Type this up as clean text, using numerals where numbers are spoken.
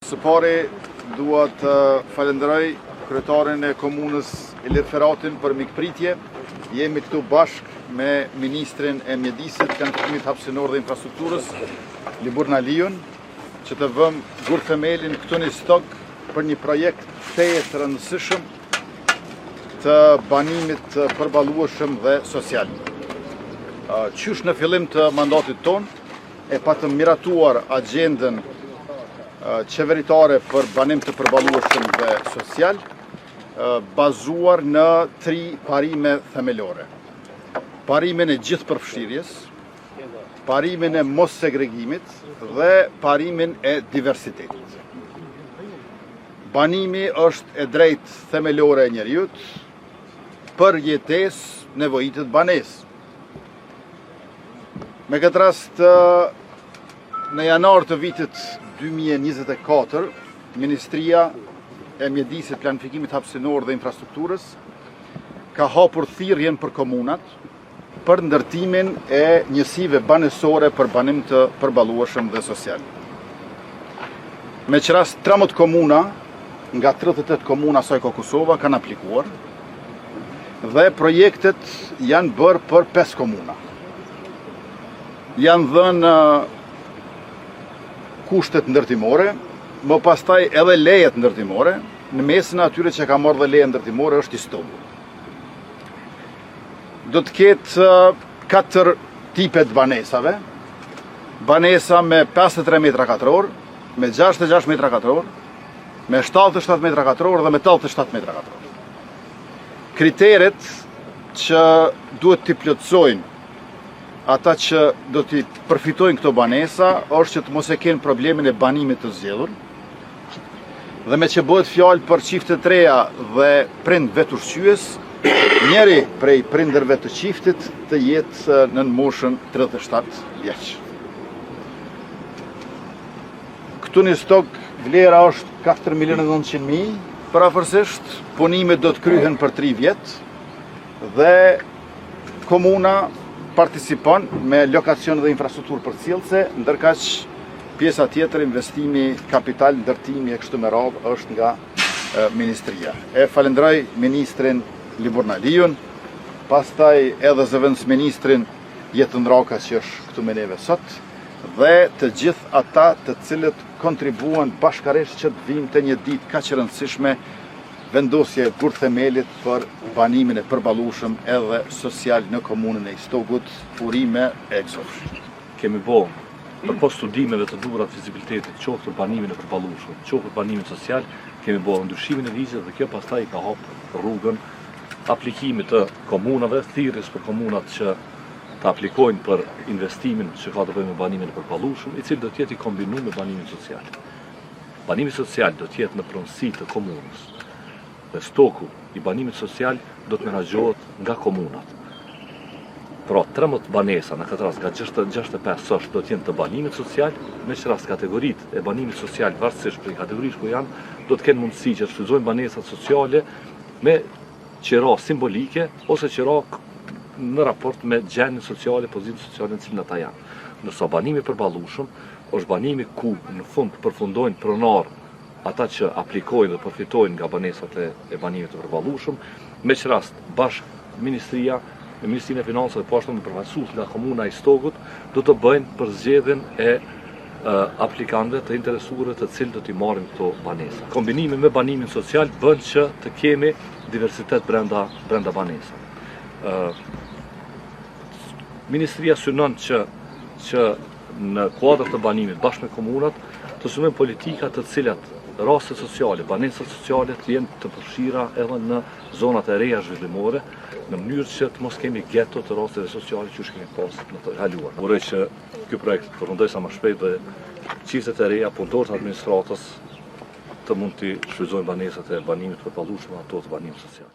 Së pari dua të falenderoj kryetarin e komunës Ilir Feratin për mikpritje. Jemi këtu bashkë me ministrin e mjedisit, planifikimit hapësinor dhe infrastrukturës, Libur Naliun, që të vëmë gur themelin këtu në stok për një projekt teje të rëndësishëm të banimit të përballueshëm dhe social. Qysh në fillim të mandatit ton e patëm miratuar agjendën qeveritare për banim të përballueshëm dhe social, bazuar në 3 parime themelore. Parimin e gjithë përfshirjes, parimin e mos segregimit dhe parimin e diversitetit. Banimi është e drejtë themelore e njerëzit për jetesë nevojitet banesë. Me këtë rast, në janar të vitit 2024, Ministria e Mjedisit, Planifikimit Hapësinor dhe Infrastrukturës ka hapur thirrjen për komunat për ndërtimin e njësive banesore për banim të përballueshëm dhe social. Me që rast 13 komuna nga 38 komuna saj Kosova kanë aplikuar dhe projektet janë bërë për 5 komuna. Janë dhënë kushtet ndërtimore, më pastaj edhe lejet ndërtimore, në mesin atyre që ka marrë dhe leje ndërtimore është Istogu. Do të ketë 4 tipet banesave, banesa me 53 metra katror, me 66 metra katror, me 77 metra katror dhe me 87 metra katror. Kriteret që duhet t'i plotësojnë ata që do t'i përfitojnë këto banesa është që të mos e kenë problemin e banimit të zgjedhur, dhe me që bëhet fjalë për çifte të reja dhe prind vetushqyes, njëri prej prindërve të çiftit të jetë në moshën 37 vjeç. Këtu në stok vlera është 4.900.000 parafërsisht, punimet do të kryhen për 3 vjet dhe komuna participon me lokacion dhe infrastrukturë përcjellëse, ndërkaq pjesa tjetër, investimi, kapital, ndërtimi e kështu me radhë është nga Ministria. E falenderoj ministrin Libur Naliun, pastaj edhe zëvendës ministrin Jetën Raka që është këtu me neve sot, dhe të gjithë ata të cilët kontribuan bashkarisht që të vinë të një ditë kaq e rëndësishme, vendosje gur themelit për banimin e përballueshëm edhe social në komunën e Istogut, urime e kësaj. Kemi bo përpos studimeve të duhura të fizibilitetit, qoftë për banimin e përballueshëm, qoftë për banimin social, kemi bo ndryshimin e ligjit dhe kjo pastaj ka hapur rrugën aplikimit të komunave, thirrjes për komunat që të aplikojnë për investimin që ka të bëjë me banimin e përballueshëm, i cili do të jetë i kombinuar me banimin social. Banimi social do të jetë në pronësi të komunës. Dhe stoku i banimit social do të menaxhohet nga komunat. Pra, 13 banesa, në këtë rast nga 65 do të jenë të banimit social, me që rast kategoritë e banimit social, varësisht për kategorisht ku janë, do të kenë mundësi që të shfrytëzojnë banesat sociale me qira simbolike, ose qira në raport me gjendjen sociale, pozitën sociale në cilën ata janë. Nësa banimi përballueshëm është banimi ku në fund përfundojnë pronar ata që aplikojnë dhe përfitojnë nga banesat e banimit të përballueshëm, me që rast bashkë Ministria, Ministrinë e Financave dhe pashtu në përfaqësues nga komuna e Istogut, do të bëjnë për zgjedhjen e aplikantëve të interesuar të cilët do t'i marrin këto banesa. Kombinimi me banimin social bën që të kemi diversitet brenda banesave. Ministria synon që në kuadër të banimit bashkë me komunat të sulmojnë politika të cilat raste sociale, banesat sociale të jenë të përfshira edhe në zonat e reja zhvillimore, në mënyrë që të mos kemi geto të rasteve sociale që kemi pas në të kaluar. Uroj që ky projekt të përfundojë sa më shpejt dhe çiftet e reja, punëtorët e administratës të mund të shfrytëzojnë banesat e banimit të përballueshëm ato të banimit social.